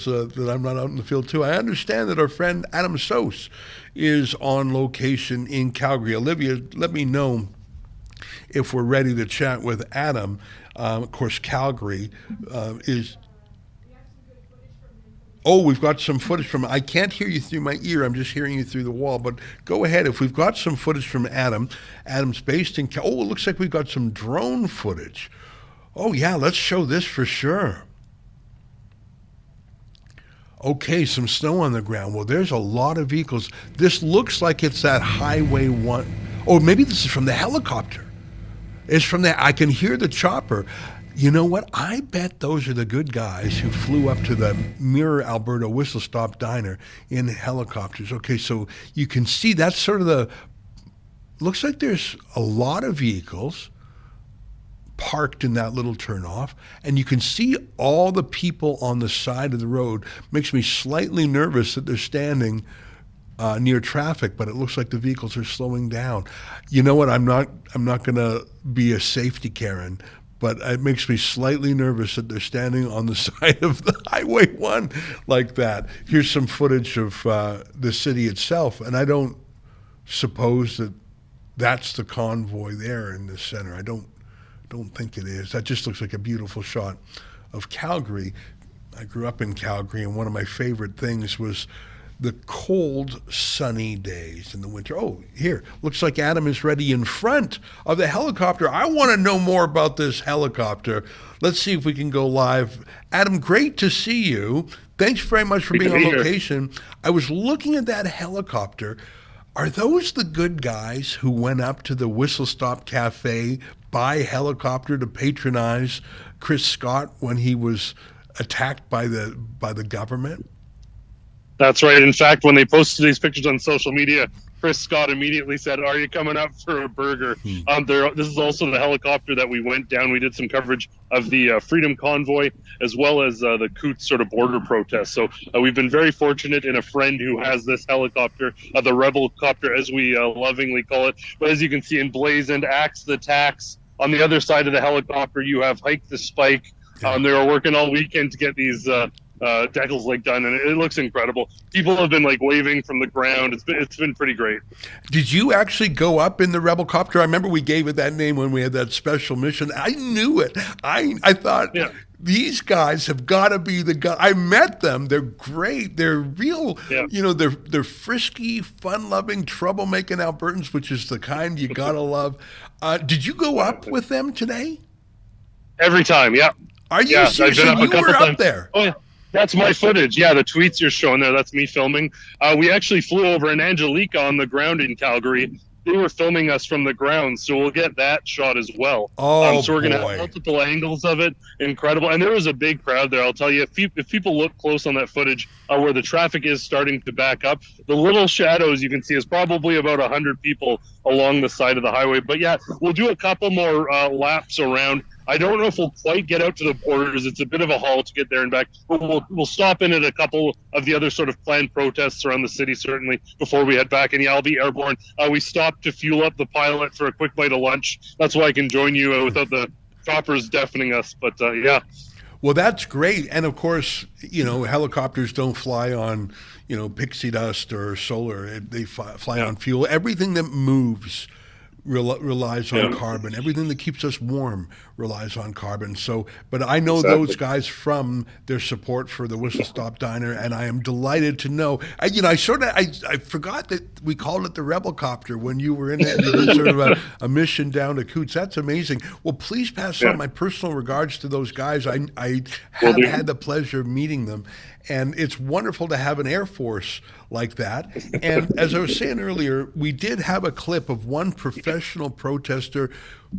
that I'm not out in the field too. I understand that our friend Adam Sos is on location in Calgary. Olivia, let me know if we're ready to chat with Adam. Of course, Calgary is. Oh, we've got some footage from. I can't hear you through my ear. I'm just hearing you through the wall. But go ahead. If we've got some footage from Adam, Adam's based in. Oh, it looks like we've got some drone footage. Oh yeah, let's show this for sure. Okay, some snow on the ground. Well, there's a lot of vehicles. This looks like it's that Highway 1. Oh, maybe this is from the helicopter. It's from there. I can hear the chopper. You know what? I bet those are the good guys who flew up to the Mirror, Alberta Whistle Stop Diner in helicopters. Okay, so you can see that's sort of the. Looks like there's a lot of vehicles parked in that little turnoff, and you can see all the people on the side of the road. Makes me slightly nervous that they're standing near traffic, but it looks like the vehicles are slowing down. You know what? I'm not going to be a safety Karen, but it makes me slightly nervous that they're standing on the side of the Highway 1 like that. Here's some footage of the city itself, and I don't suppose that that's the convoy there in the center. I don't think it is. That just looks like a beautiful shot of Calgary. I grew up in Calgary, and one of my favorite things was the cold, sunny days in the winter. Oh, here, looks like Adam is ready in front of the helicopter. I want to know more about this helicopter. Let's see if we can go live. Adam, great to see you. Thanks very much for being on location. I was looking at that helicopter. Are those the good guys who went up to the Whistle Stop Cafe by helicopter to patronize Chris Scott when he was attacked by the government? That's right. In fact, when they posted these pictures on social media, Chris Scott immediately said, "Are you coming up for a burger?" This is also the helicopter that we went down. We did some coverage of the Freedom Convoy as well as the Coutts sort of border protest. So we've been very fortunate in a friend who has this helicopter, the Rebelcopter, as we lovingly call it. But as you can see, emblazoned, Axe the Tax. On the other side of the helicopter, you have Hike the Spike. They were working all weekend to get these Deckles Lake done, and it looks incredible. People have been waving from the ground. It's been pretty great. Did you actually go up in the Rebelcopter? I remember we gave it that name when we had that special mission. I knew it. I thought these guys have got to be the guys. I met them. They're great. They're real. Yeah. You know, they're frisky, fun-loving, troublemaking Albertans, which is the kind you gotta love. Did you go up with them today? Every time, yeah. Are you serious? So you were up there? Oh yeah. That's my footage. Yeah, the tweets you're showing there, that's me filming. We actually flew over an Angelica on the ground in Calgary. They were filming us from the ground, so we'll get that shot as well. Oh, so we're going to have multiple angles of it. Incredible. And there was a big crowd there, I'll tell you. If people look close on that footage where the traffic is starting to back up, the little shadows you can see is probably about 100 people along the side of the highway. But yeah, we'll do a couple more laps around. I don't know if we'll quite get out to the borders. It's a bit of a haul to get there and back. But we'll stop in at a couple of the other sort of planned protests around the city, certainly, before we head back. And yeah, I'll be airborne. We stopped to fuel up the pilot for a quick bite of lunch. That's why I can join you without the choppers deafening us. But yeah. Well, that's great. And of course, helicopters don't fly on, pixie dust or solar. They fly on fuel. Everything that moves relies on carbon. Everything that keeps us warm relies on carbon. So, but I know those guys from their support for the Whistle Stop Diner, and I am delighted to know. I forgot that we called it the Rebelcopter when you were in it. You did sort of a mission down to Coutts. That's amazing. Well, please pass on my personal regards to those guys. I have had the pleasure of meeting them, and it's wonderful to have an Air Force like that. And as I was saying earlier, we did have a clip of one professional protester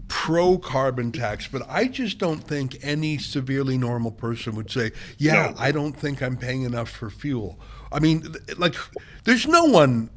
pro-carbon tax, but I just don't think any severely normal person would say, I don't think I'm paying enough for fuel. I mean, there's no one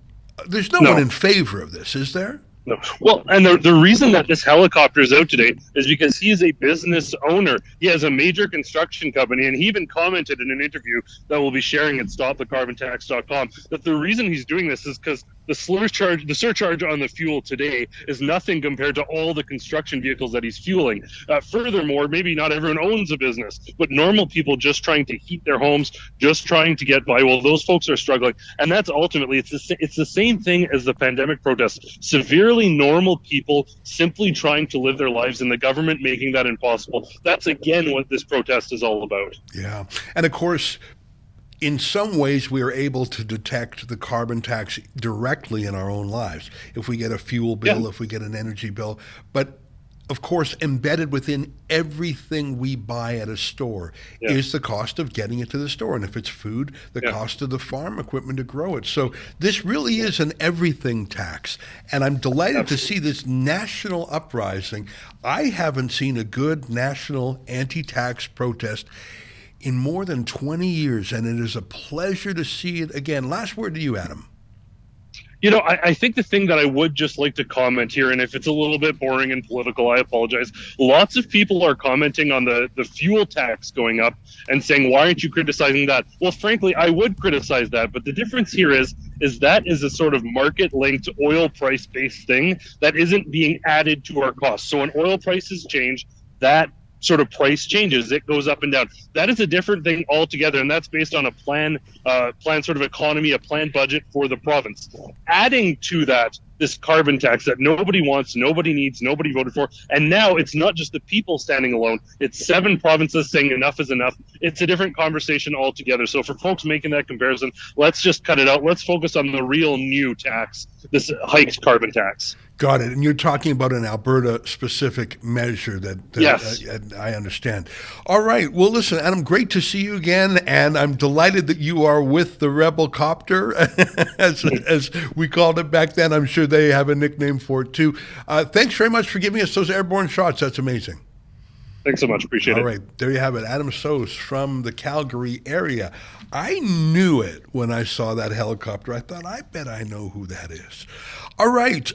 in favor of this, is there? No. Well, and the reason that this helicopter is out today is because he is a business owner. He has a major construction company, and he even commented in an interview that we'll be sharing at stopthecarbontax.com that the reason he's doing this is because the surcharge on the fuel today is nothing compared to all the construction vehicles that he's fueling. Furthermore, maybe not everyone owns a business, but normal people just trying to heat their homes, just trying to get by, well, those folks are struggling. And that's ultimately, it's the same thing as the pandemic protests. Severely normal people simply trying to live their lives and the government making that impossible. That's, again, what this protest is all about. Yeah. And of course, in some ways, we are able to detect the carbon tax directly in our own lives. If we get a fuel bill, if we get an energy bill. But of course, embedded within everything we buy at a store is the cost of getting it to the store. And if it's food, the cost of the farm equipment to grow it. So this really is an everything tax. And I'm delighted to see this national uprising. I haven't seen a good national anti-tax protest in more than 20 years, and it is a pleasure to see it again. Last word to you, Adam. You know, I think the thing that I would just like to comment here, and if it's a little bit boring and political, I apologize. Lots of people are commenting on the fuel tax going up and saying, why aren't you criticizing that? Well, frankly, I would criticize that. But the difference here is that is a sort of market-linked, oil price-based thing that isn't being added to our costs. So when oil prices change, that sort of price changes. It goes up and down. That is a different thing altogether, and that's based on a plan sort of economy, a planned budget for the province. Adding to that this carbon tax that nobody wants, nobody needs, nobody voted for, and now it's not just the people standing alone. It's 7 provinces saying enough is enough. It's a different conversation altogether. So for folks making that comparison, let's just cut it out. Let's focus on the real new tax, this hiked carbon tax. Got it. And you're talking about an Alberta-specific measure that yes. I understand. All right. Well, listen, Adam, great to see you again, and I'm delighted that you are with the Rebelcopter, as we called it back then. I'm sure they have a nickname for it, too. Thanks very much for giving us those airborne shots. That's amazing. Thanks so much. Appreciate it. All right. There you have it. Adam Sos from the Calgary area. I knew it when I saw that helicopter. I thought, I bet I know who that is. All right.